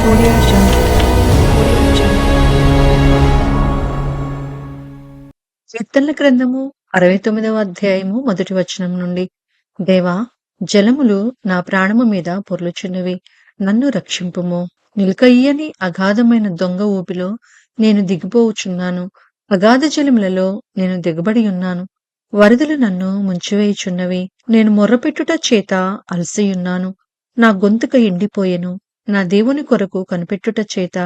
Audio Jungle. Audio Jungle. కీర్తనల గ్రంథము 69వ అధ్యాయము మొదటి వచనం నుండి. దేవా, జలములు నా ప్రాణము మీద పొర్లుచున్నవి, నన్ను రక్షింపుము. నిలకయ్యని అగాధమైన దొంగ ఊపిలో నేను దిగిపోవుచున్నాను. అగాధ జలములలో నేను దిగబడి ఉన్నాను. వరదలు నన్ను ముంచివేయుచున్నవి. నేను మొర్రపెట్టుట చేత అలసియున్నాను. నా గొంతుక ఎండిపోయెను. నా దేవుని కొరకు కనిపెట్టుట చేత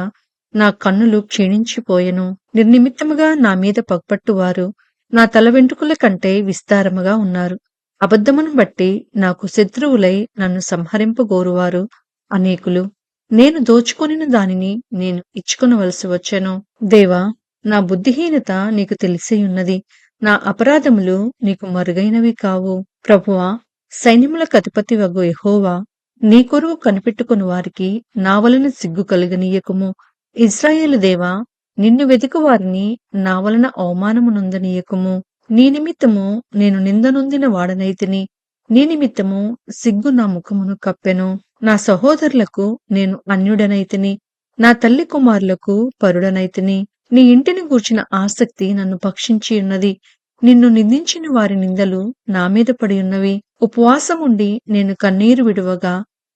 నా కన్నులు క్షీణించిపోయెను. నిర్నిమిత్తముగా నా మీద పగపట్టువారు నా తల వెంట్రుకల కంటే విస్తారముగా ఉన్నారు. అబద్ధమును బట్టి నాకు శత్రువులై నన్ను సంహరింపగోరువారు అనేకులు. నేను దోచుకొనిన దానిని నేను ఇచ్చుకొనవలసి వచ్చెను. దేవా, నా బుద్ధిహీనత నీకు తెలిసియున్నది. నా అపరాధములు నీకు మరుగైనవి కావు. ప్రభువా, సైన్యములకు అధిపతివగు యెహోవా, నీ కొరకు కనిపెట్టుకుని వారికి నా వలన సిగ్గు కలుగనీయకుము. ఇశ్రాయేలు దేవా, నిన్ను వెతుకు వారిని నా వలన అవమానము నొందనీయకుము. నీ నిమిత్తము నేను నిందనొందిన వాడనైతిని. నీ నిమిత్తము సిగ్గు నా ముఖమును కప్పెను. నా సహోదరులకు నేను అన్యుడనైతిని. నా తల్లి కుమారులకు పరుడనైతిని. నీ ఇంటిని గూర్చిన ఆసక్తి నన్ను భక్షించి ఉన్నది. నిన్ను నిందించిన వారి నిందలు నా మీద పడి ఉన్నవి. ఉపవాసముండి నేను కన్నీరు విడువగా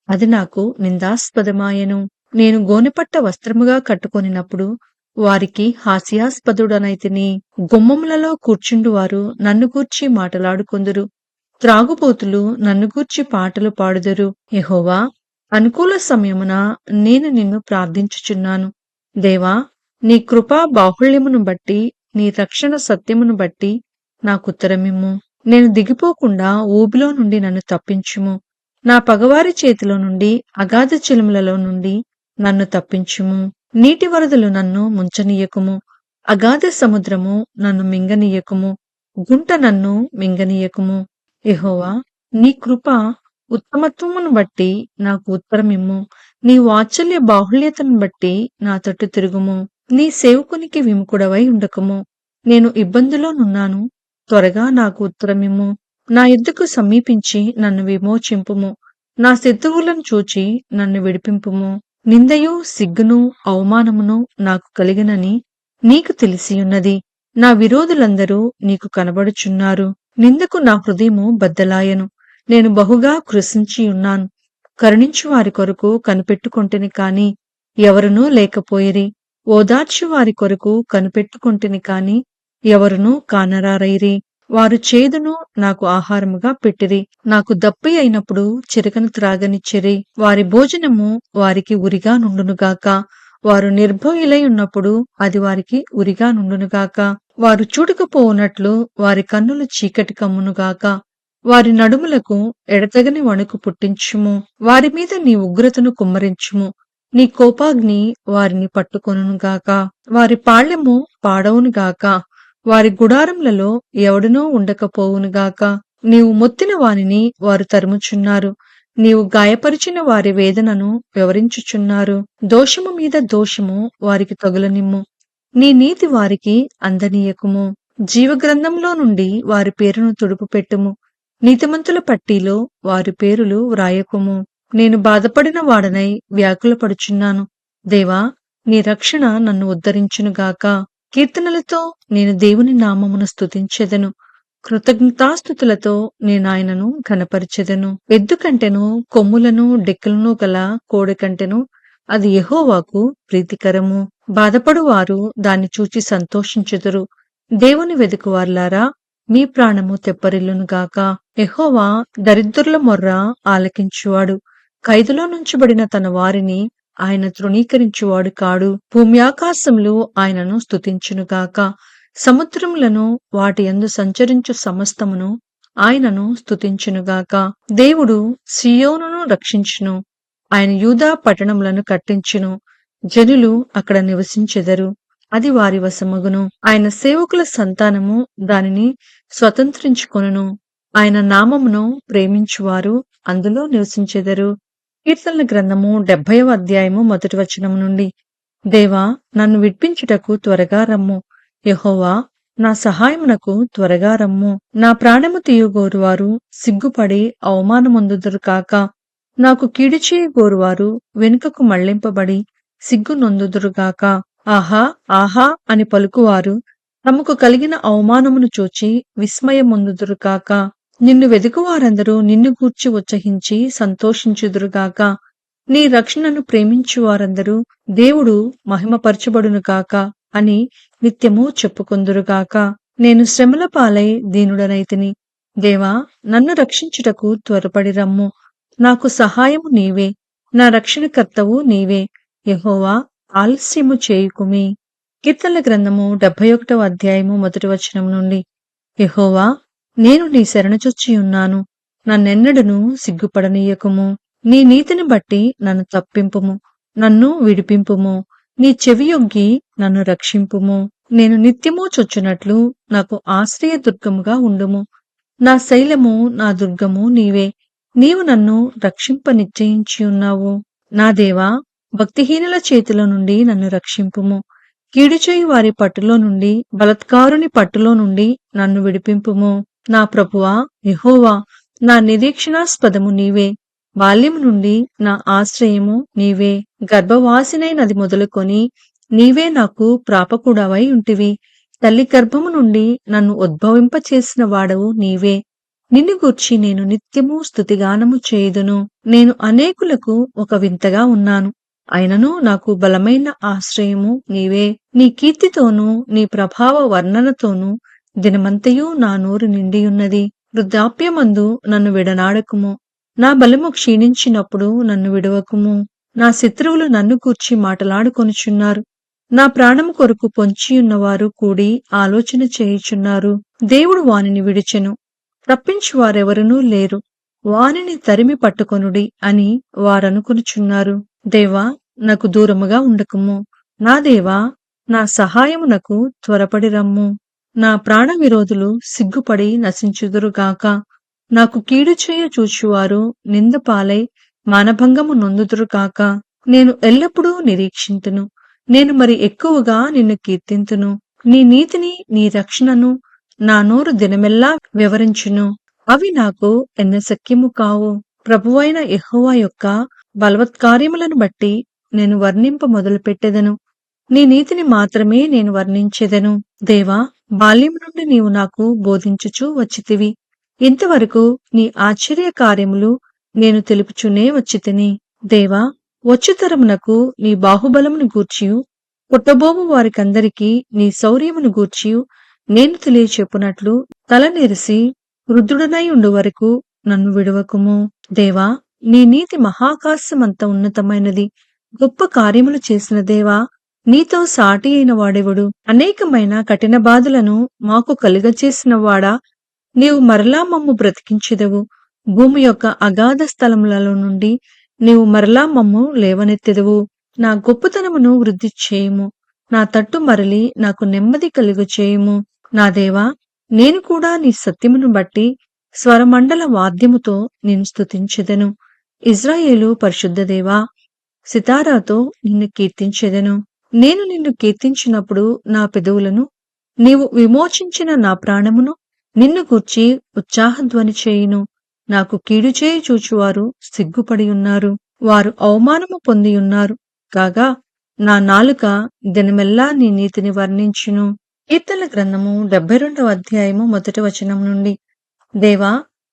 అది నాకు నిందాస్పదమాయెను. నేను గోనెపట్ట వస్త్రముగా కట్టుకొనినప్పుడు వారికి హాస్యాస్పదుడనైతిని. గుమ్మములలో కూర్చుండువారు నన్ను గూర్చి మాటలాడుకొందురు. త్రాగుబోతులు నన్ను గూర్చి పాటలు పాడుదురు. యెహోవా, అనుకూల సమయమున నేను నిన్ను ప్రార్థించుచున్నాను. దేవా, నీ కృపా బాహుళ్యమును బట్టి, నీ రక్షణ సత్యమును బట్టి నాకుత్తరమిమ్ము. నేను దిగిపోకుండా ఊబిలో నుండి నన్ను తప్పించుము. నా పగవారి చేతిలో నుండి, అగాధ జలములలో నుండి నన్ను తప్పించుము. నీటి వరదలు నన్ను ముంచనీయకుము. అగాధ సముద్రము నన్ను మింగనీయకుము. గుంట నన్ను మింగనీయకుము. యెహోవా, నీ కృప ఉత్తమత్వమును బట్టి నాకు ఉత్తరమిమ్ము. నీ వాత్సల్య బాహుళ్యతను బట్టి నా తట్టు తిరుగుము. నీ సేవకునికి విముఖుడవై ఉండకము. నేను ఇబ్బందిలోనున్నాను, త్వరగా నాకు ఉత్తరమిమ్ము. నా యుద్ధకు సమీపించి నన్ను విమోచింపుము. నా శత్రువులను చూచి నన్ను విడిపింపుము. నిందయు సిగ్గును అవమానమును నాకు కలిగినని నీకు తెలిసియున్నది. నా విరోధులందరూ నీకు కనబడుచున్నారు. నిందకు నా హృదయము బద్దలాయెను. నేను బహుగా కృశించియున్నాను. కరుణించు వారి కొరకు కనిపెట్టుకొంటిని కాని ఎవరునూ లేకపోయిరి. ఓదార్చు వారి కొరకు కనిపెట్టుకొంటిని కాని ఎవరునూ కానరారైరి. వారు చేదును నాకు ఆహారముగా పెట్టిరి. నాకు దప్పి అయినప్పుడు చిరకను త్రాగనిచ్చిరి. వారి భోజనము వారికి ఉరిగా నుండునుగాక. వారు నిర్భయులై ఉన్నప్పుడు అది వారికి ఉరిగా నుండునుగాక. వారు చూడకపోవునట్లు వారి కన్నులు చీకటి కమ్మునుగాక. వారి నడుములకు ఎడతెగని వణుకు పుట్టించుము. వారి మీద నీ ఉగ్రతను కుమ్మరించుము. నీ కోపాగ్ని వారిని పట్టుకొనుగాక. వారి పాళ్యము పాడవునుగాక. వారి గుడారములలో ఎవడునూ ఉండకపోవునుగాక. నీవు మొత్తిన వానిని వారు తరుముచున్నారు. నీవు గాయపరిచిన వారి వేదనను వివరించుచున్నారు. దోషము మీద దోషము వారికి తగులనిమ్ము. నీ నీతి వారికి అందనీయకుము. జీవగ్రంథంలో నుండి వారి పేరును తుడుపు పెట్టుము. నీతిమంతుల పట్టీలో వారి పేరులు వ్రాయకుము. నేను బాధపడిన వాడనై వ్యాకులపడుచున్నాను. దేవా, నీ రక్షణ నన్ను ఉద్ధరించునుగాక. కీర్తనలతో నేను దేవుని నామమును స్తుతించెదను. కృతజ్ఞతాస్తుతులతో నేనాయనను ఘనపరిచెదను. ఎద్దు కంటెను కొమ్ములను డెక్కలను గల కోడె కంటెను అది యెహోవాకు ప్రీతికరము. బాధపడు వారు దాన్ని చూచి సంతోషించుదురు. దేవుని వెదుకువార్లారా, మీ ప్రాణము తెప్పరిల్లునుగాక. యెహోవా దరిద్రుల మొర్ర ఆలకించువాడు. ఖైదులో నుంచబడిన తన వారిని ఆయన తృణీకరించువాడు కాడు. భూమి ఆకాశములు ఆయనను స్తుతించునుగాక. సముద్రములను వాటి యందు సంచరించు సమస్తమును ఆయనను స్తుతించునుగాక. దేవుడు సీయోనును రక్షించును. ఆయన యూదా పట్టణములను కట్టించును. జనులు అక్కడ నివసించెదరు. అది వారి వశమగును. ఆయన సేవకుల సంతానము దానిని స్వతంత్రించుకొనును. ఆయన నామమును ప్రేమించువారు అందులో నివసించెదరు. కీర్తనల గ్రంథము 70వ అధ్యాయము మొదటి వచనము నుండి. దేవా, నన్ను విడిపించుటకు త్వరగా రమ్ము. యెహోవా, నా సహాయమునకు త్వరగా రమ్ము. నా ప్రాణము తీయగోరువారు సిగ్గుపడి అవమానమొందుదురు కాక. నాకు కీడు చేయగోరువారు వెనుకకు మళ్లింపబడి సిగ్గు నొందుదురుగాక. ఆహా ఆహా అని పలుకువారు తమకు కలిగిన అవమానమును చూచి విస్మయమొందుదురుగాక. నిన్ను వెదుకువారందరూ నిన్ను గూర్చి ఉత్సహించి సంతోషించుదురుగాక. నీ రక్షణను ప్రేమించువారందరూ దేవుడు మహిమపరచబడునుగాక అని నిత్యము చెప్పుకొందురుగాక. నేను శ్రమల పాలై దీనుడనైతిని. దేవా, నన్ను రక్షించుటకు త్వరపడి రమ్ము. నాకు సహాయము నీవే, నా రక్షణకర్తవు నీవే. యెహోవా, ఆలస్యము చేయుకుమి. కీర్తనల గ్రంథము 71వ అధ్యాయము మొదటి వచనం నుండి. యెహోవా, నేను నీ శరణుజొచ్చియున్నాను. నన్నెన్నడును సిగ్గుపడనీయకుము. నీ నీతిని బట్టి నన్ను తప్పింపుము, నన్ను విడిపింపుము. నీ చెవియొగ్గి నన్ను రక్షింపుము. నేను నిత్యము చొచ్చునట్లు నాకు ఆశ్రయ దుర్గముగా ఉండుము. నా శైలము, నా దుర్గము నీవే. నీవు నన్ను రక్షింప నిశ్చయించియున్నావు. నా దేవా, భక్తిహీనుల చేతిలో నుండి నన్ను రక్షింపుము. కీడుచేయి వారి పట్టులో నుండి, బలత్కారుని పట్టులో నుండి నన్ను విడిపింపుము. నా ప్రభువా యెహోవా, నా నిరీక్షణాస్పదము నీవే. బాల్యము నుండి నా ఆశ్రయము నీవే. గర్భవాసినైనది మొదలుకొని నీవే నాకు ప్రాపకుడవై ఉంటివి. తల్లి గర్భము నుండి నన్ను ఉద్భవింపచేసిన వాడవు నీవే. నిన్ను గూర్చి నేను నిత్యము స్తుతిగానము చేయుదును. నేను అనేకులకు ఒక వింతగా ఉన్నాను, అయినను నాకు బలమైన ఆశ్రయము నీవే. నీ కీర్తితోనూ నీ ప్రభావ వర్ణనతోనూ దినమంతయు నా నోరు నిండియున్నది. వృద్ధాప్యమందు నన్ను విడనాడకుము. నా బలము క్షీణించినప్పుడు నన్ను విడువకుము. నా శత్రువులు నన్ను గూర్చి మాటలాడుకొనుచున్నారు. నా ప్రాణము కొరకు పొంచియున్నవారు కూడి ఆలోచన చేయుచున్నారు. దేవుడు వానిని విడిచెను, తప్పించువారెవరునూ లేరు. వానిని తరిమి పట్టుకొనుడి అని వారనుకొనుచున్నారు. దేవా, నాకు దూరముగా ఉండకుము. నా దేవా, నా సహాయమునకు త్వరపడి రమ్ము. నా ప్రాణ విరోధులు సిగ్గుపడి నశించుదురుగాక. నాకు కీడు చేయ చూచువారు నిందపాలై మానభంగము నొందుదురుగాక. నేను ఎల్లప్పుడూ నిరీక్షింతును. నేను మరి ఎక్కువగా నిన్ను కీర్తింతును. నీ నీతిని, నీ రక్షణను నా నోరు దినమెల్లా వివరించును. అవి నాకు ఎన్నశక్యము కావు. ప్రభువైన యెహోవా యొక్క బలవత్కార్యములను బట్టి నేను వర్ణింప మొదలుపెట్టెదను. నీ నీతిని మాత్రమే నేను వర్ణించెదను. దేవా, బాల్యము నుండి నీవు నాకు బోధించుచూ వచ్చితివి. ఇంతవరకు నీ ఆశ్చర్య కార్యములు నేను తెలుపుచునే వచ్చితిని. దేవా, వచ్చుతరమునకు నీ బాహుబలమును గూర్చియు, పుట్టబోము వారికందరికీ నీ శౌర్యమును గూర్చియు నేను తెలియచెప్పునట్లు తల నెరిసి వృద్ధుడనై ఉండు వరకు నన్ను విడువకుము. దేవా, నీ నీతి మహాకాశమంత ఉన్నతమైనది. గొప్ప కార్యములు చేసిన దేవా, నీతో సాటి అయిన వాడెవడు? అనేకమైన కఠిన బాధలను మాకు కలుగచేసిన వాడా, నీవు మరలా మమ్ము బ్రతికించెదవు. భూమి యొక్క అగాధ స్థలములలో నుండి నీవు మరలా మమ్ము లేవనెత్తెదవు. నా గొప్పతనమును వృద్ధి చేయుము. నా తట్టు మరలి నాకు నెమ్మది కలుగు చేయుము. నా దేవా, నేను కూడా నీ సత్యమును బట్టి స్వరమండల వాద్యముతో నేను స్తుతించెదను. ఇజ్రాయేలు పరిశుద్ధ దేవా, సితారాతో నిన్ను కీర్తించెదను. నేను నిన్ను కీర్తించినప్పుడు నా పెదవులను, నీవు విమోచించిన నా ప్రాణమును నిన్ను గూర్చి ఉత్సాహధ్వని చేయును. నాకు కీడు చేయి చూచువారు సిగ్గుపడి ఉన్నారు. వారు అవమానము పొందియున్నారు. కాగా నా నాలుక దినమెల్లా నీ నీతిని వర్ణించును. కీర్తనల గ్రంథము 72వ అధ్యాయము మొదటి వచనం నుండి. దేవా,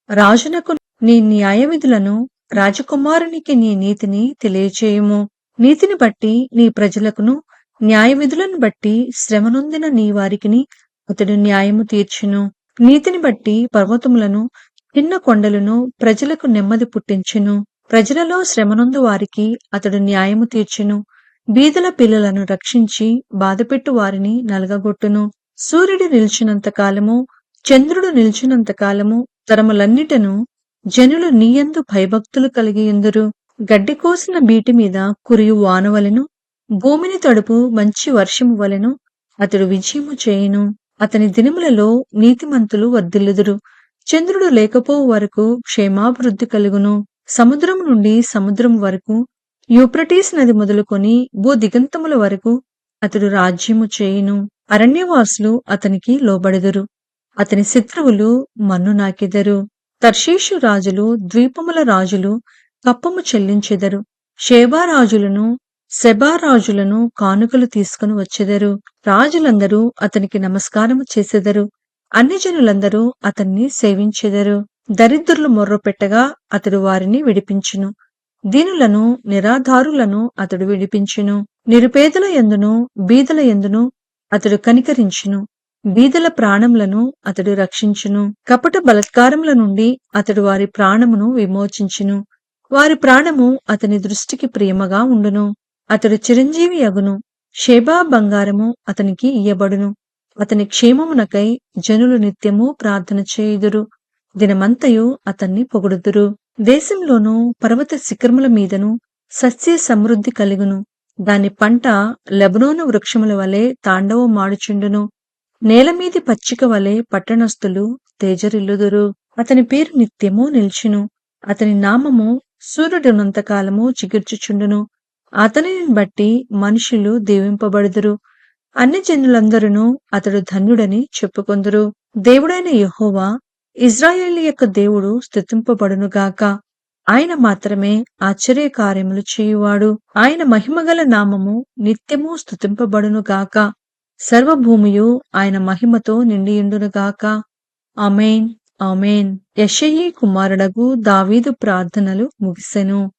రాజునకు నీ న్యాయ విధులను, రాజకుమారునికి నీ నీతిని తెలియచేయుము. నీతిని బట్టి నీ ప్రజలకును, న్యాయ విధులను బట్టి శ్రమనొందిన నీ వారికిని అతడు న్యాయము తీర్చును. నీతిని బట్టి పర్వతములను, చిన్న కొండలను ప్రజలకు నెమ్మది పుట్టించును. ప్రజలలో శ్రమనొందు వారికి అతడు న్యాయము తీర్చును. బీదల పిల్లలను రక్షించి బాధపెట్టు వారిని నలగగొట్టును. సూర్యుడు నిలిచినంత కాలము, చంద్రుడు నిలిచినంత కాలము తరములన్నిటను జనులు నీయందు భయభక్తులు కలిగియుందురు. గడ్డి కోసిన బీటి మీద కురియు వానవలెను, భూమిని తడుపు మంచి వర్షము వలెను అతడు విజయము చేయును. అతని దినములలో నీతిమంతులు వర్ధిల్లుదురు. చంద్రుడు లేకపోవు వరకు క్షేమాభివృద్ధి కలుగును. సముద్రము నుండి సముద్రం వరకు, యూప్రటీస్ నది మొదలుకొని భూ దిగంతముల వరకు అతడు రాజ్యము చేయును. అరణ్యవాసులు అతనికి లోబడెదరు. అతని శత్రువులు మన్ను నాకెదరు. తర్షీషు రాజులు, ద్వీపముల రాజులు కప్పము చెల్లించెదరు. షేబా రాజులను, సెబా రాజులను కానుకలు తీసుకుని వచ్చెదరు. రాజులందరూ అతనికి నమస్కారము చేసెదరు. అన్ని జనులందరూ అతన్ని సేవించెదరు. దరిద్రులు మొర్రపెట్టగా అతడు వారిని విడిపించును. దీనులను నిరాధారులను అతడు విడిపించును. నిరుపేదల యందును బీదల యందును అతడు కనికరించును. బీదల ప్రాణములను అతడు రక్షించును. కపట బలాత్కారముల నుండి అతడు వారి ప్రాణమును విమోచించును. వారి ప్రాణము అతని దృష్టికి ప్రియముగా ఉండును. అతడు చిరంజీవి యగును. షేబా బంగారము అతనికి ఇయ్యబడును. అతని క్షేమమునకై జనులు నిత్యము ప్రార్థన చేయుదురు. దినమంతయు అతన్ని పొగుడుదురు. దేశంలోను పర్వత శిఖరముల మీదను సస్య సమృద్ధి కలుగును. దాని పంట లెబనోను వృక్షముల వలె తాండవమాడుచుండును. నేలమీది పచ్చిక వలె పట్టణస్థులు తేజరిల్లుదురు. అతని పేరు నిత్యము నిల్చును. అతని నామము సూర్యుడున్నంతకాలము చిగుర్చుచుండును. అతనిని బట్టి మనుషులు దీవింపబడుదురు. అన్ని జనులందరూ అతడు ధన్యుడని చెప్పుకొందురు. దేవుడైన యెహోవా ఇశ్రాయేలు యొక్క దేవుడు స్తుతింపబడునుగాక. ఆయన మాత్రమే ఆశ్చర్య కార్యములు చేయువాడు. ఆయన మహిమగల నామము నిత్యము స్తుతింపబడునుగాక. సర్వభూమియు ఆయన మహిమతో నిండియుండునుగాక. ఆమేన్, ఆమేన్. యెషయి కుమారుడగు దావీదు ప్రార్థనలు ముగిసెను.